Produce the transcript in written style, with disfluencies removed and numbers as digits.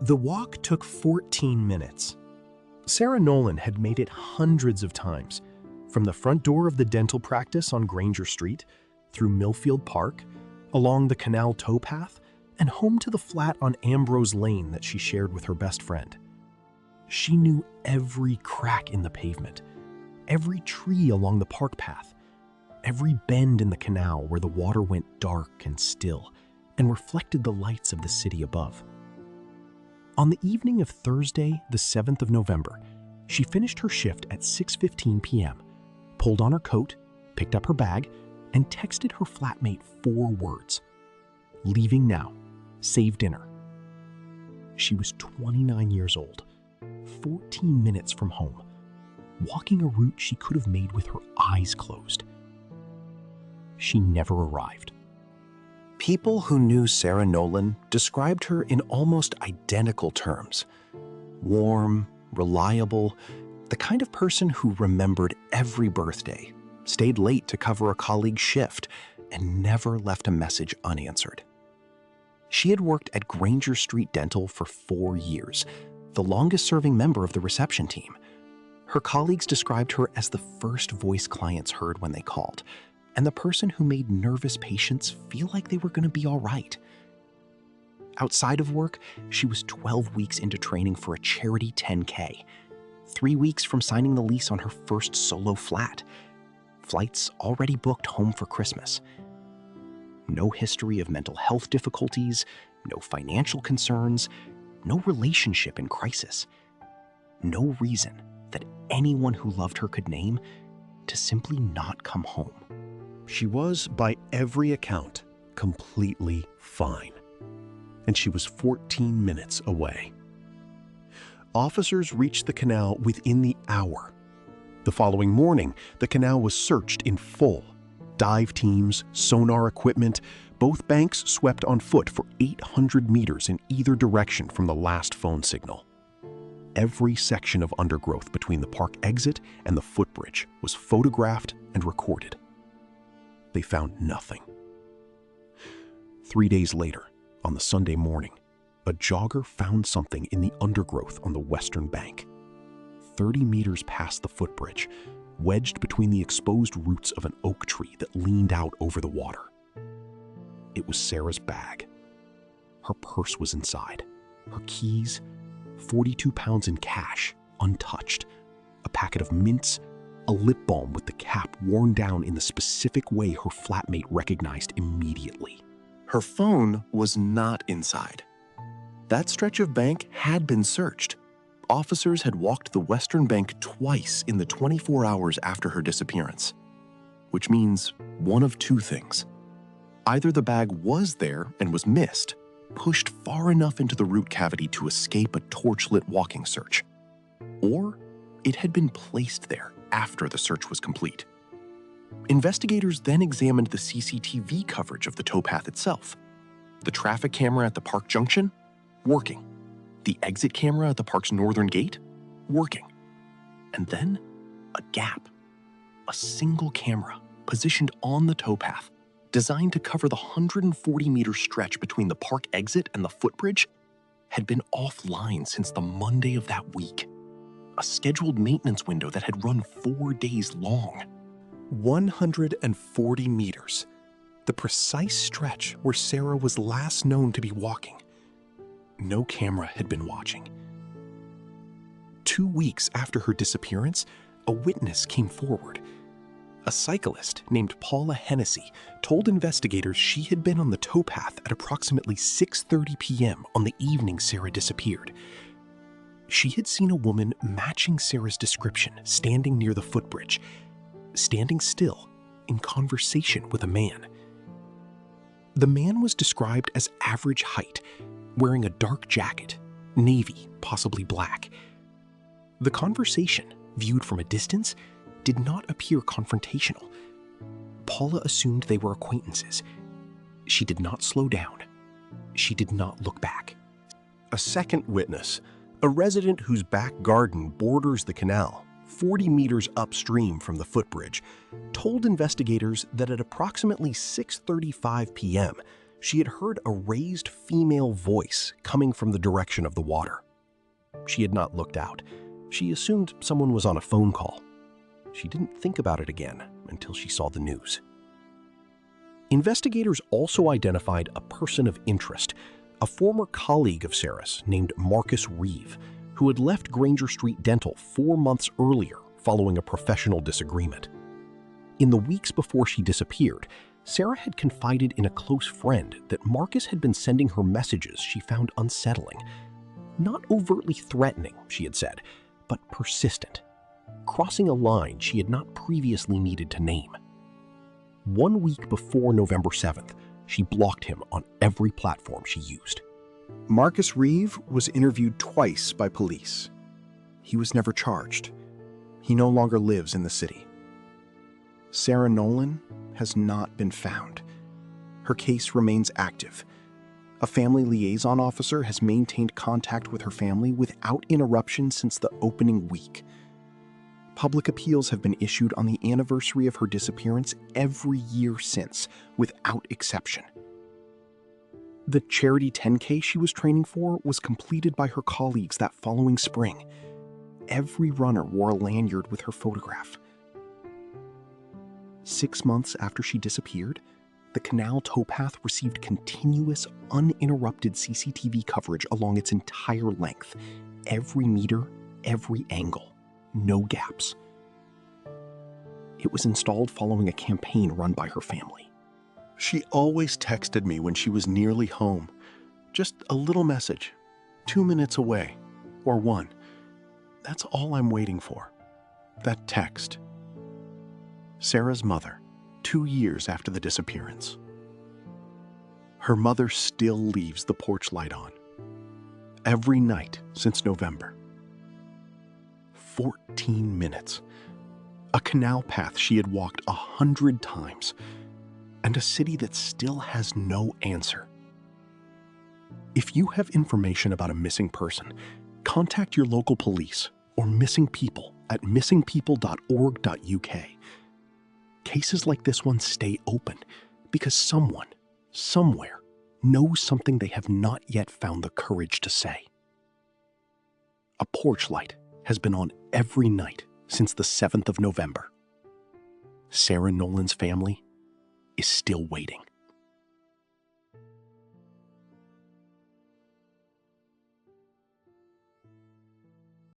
The walk took 14 minutes. Sarah Nolan had made it hundreds of times, from the front door of the dental practice on Granger Street, through Millfield Park, along the Canal towpath, and home to the flat on Ambrose Lane that she shared with her best friend. She knew every crack in the pavement, every tree along the park path, every bend in the canal where the water went dark and still and reflected the lights of the city above. On the evening of Thursday, the 7th of November, she finished her shift at 6:15 p.m., pulled on her coat, picked up her bag, and texted her flatmate 4 words: "Leaving now. Save dinner." She was 29 years old, 14 minutes from home, walking a route she could have made with her eyes closed. She never arrived. People who knew Sarah Nolan described her in almost identical terms: warm, reliable, the kind of person who remembered every birthday, stayed late to cover a colleague's shift, and never left a message unanswered. She had worked at Granger Street Dental for 4 years, the longest-serving member of the reception team. Her colleagues described her as the first voice clients heard when they called, and the person who made nervous patients feel like they were going to be all right. Outside of work, she was 12 weeks into training for a charity 10K, 3 weeks from signing the lease on her first solo flat, flights already booked home for Christmas. No history of mental health difficulties, no financial concerns, no relationship in crisis. No reason that anyone who loved her could name to simply not come home. She was, by every account, completely fine. And she was 14 minutes away. Officers reached the canal within the hour. The following morning, the canal was searched in full. Dive teams, sonar equipment, both banks swept on foot for 800 meters in either direction from the last phone signal. Every section of undergrowth between the park exit and the footbridge was photographed and recorded. They found nothing. 3 days later, on the Sunday morning, a jogger found something in the undergrowth on the western bank. 30 meters past the footbridge, wedged between the exposed roots of an oak tree that leaned out over the water. It was Sarah's bag. Her purse was inside, her keys, 42 pounds in cash, untouched, a packet of mints, a lip balm with the cap worn down in the specific way her flatmate recognized immediately. Her phone was not inside. That stretch of bank had been searched. Officers had walked the western bank twice in the 24 hours after her disappearance, which means one of 2 things. Either the bag was there and was missed, pushed far enough into the root cavity to escape a torchlit walking search, or it had been placed there after the search was complete. Investigators then examined the CCTV coverage of the towpath itself. The traffic camera at the park junction, working. The exit camera at the park's northern gate, working. And then, a gap. A single camera, positioned on the towpath, designed to cover the 140-meter stretch between the park exit and the footbridge, had been offline since the Monday of that week. A scheduled maintenance window that had run 4 days long. 140 meters, the precise stretch where Sarah was last known to be walking. No camera had been watching. 2 weeks after her disappearance, a witness came forward. A cyclist named Paula Hennessy told investigators she had been on the towpath at approximately 6:30 p.m. on the evening Sarah disappeared. She had seen a woman matching Sarah's description standing near the footbridge, standing still, in conversation with a man. The man was described as average height, wearing a dark jacket, navy, possibly black. The conversation, viewed from a distance, did not appear confrontational. Paula assumed they were acquaintances. She did not slow down. She did not look back. A second witness, a resident whose back garden borders the canal, 40 meters upstream from the footbridge, told investigators that at approximately 6:35 p.m., She had heard a raised female voice coming from the direction of the water. She had not looked out. She assumed someone was on a phone call. She didn't think about it again until she saw the news. Investigators also identified a person of interest, a former colleague of Sarah's named Marcus Reeve, who had left Granger Street Dental 4 months earlier following a professional disagreement. In the weeks before she disappeared, Sarah had confided in a close friend that Marcus had been sending her messages she found unsettling. Not overtly threatening, she had said, but persistent, crossing a line she had not previously needed to name. 1 week before November 7th, she blocked him on every platform she used. Marcus Reeve was interviewed twice by police. He was never charged. He no longer lives in the city. Sarah Nolan has not been found. Her case remains active. A family liaison officer has maintained contact with her family without interruption since the opening week. Public appeals have been issued on the anniversary of her disappearance every year since, without exception. The charity 10K she was training for was completed by her colleagues that following spring. Every runner wore a lanyard with her photograph. 6 months after she disappeared, the Canal towpath received continuous, uninterrupted CCTV coverage along its entire length. Every meter, every angle. No gaps. It was installed following a campaign run by her family. She always texted me when she was nearly home. Just a little message, 2 minutes away, or 1. That's all I'm waiting for. That text. Sarah's mother, 2 years after the disappearance. Her mother still leaves the porch light on. Every night since November. 14 minutes. A canal path she had walked 100 times. And a city that still has no answer. If you have information about a missing person, contact your local police or missing people at missingpeople.org.uk. Cases like this one stay open because someone, somewhere, knows something they have not yet found the courage to say. A porch light has been on every night since the 7th of November. Sarah Nolan's family is still waiting.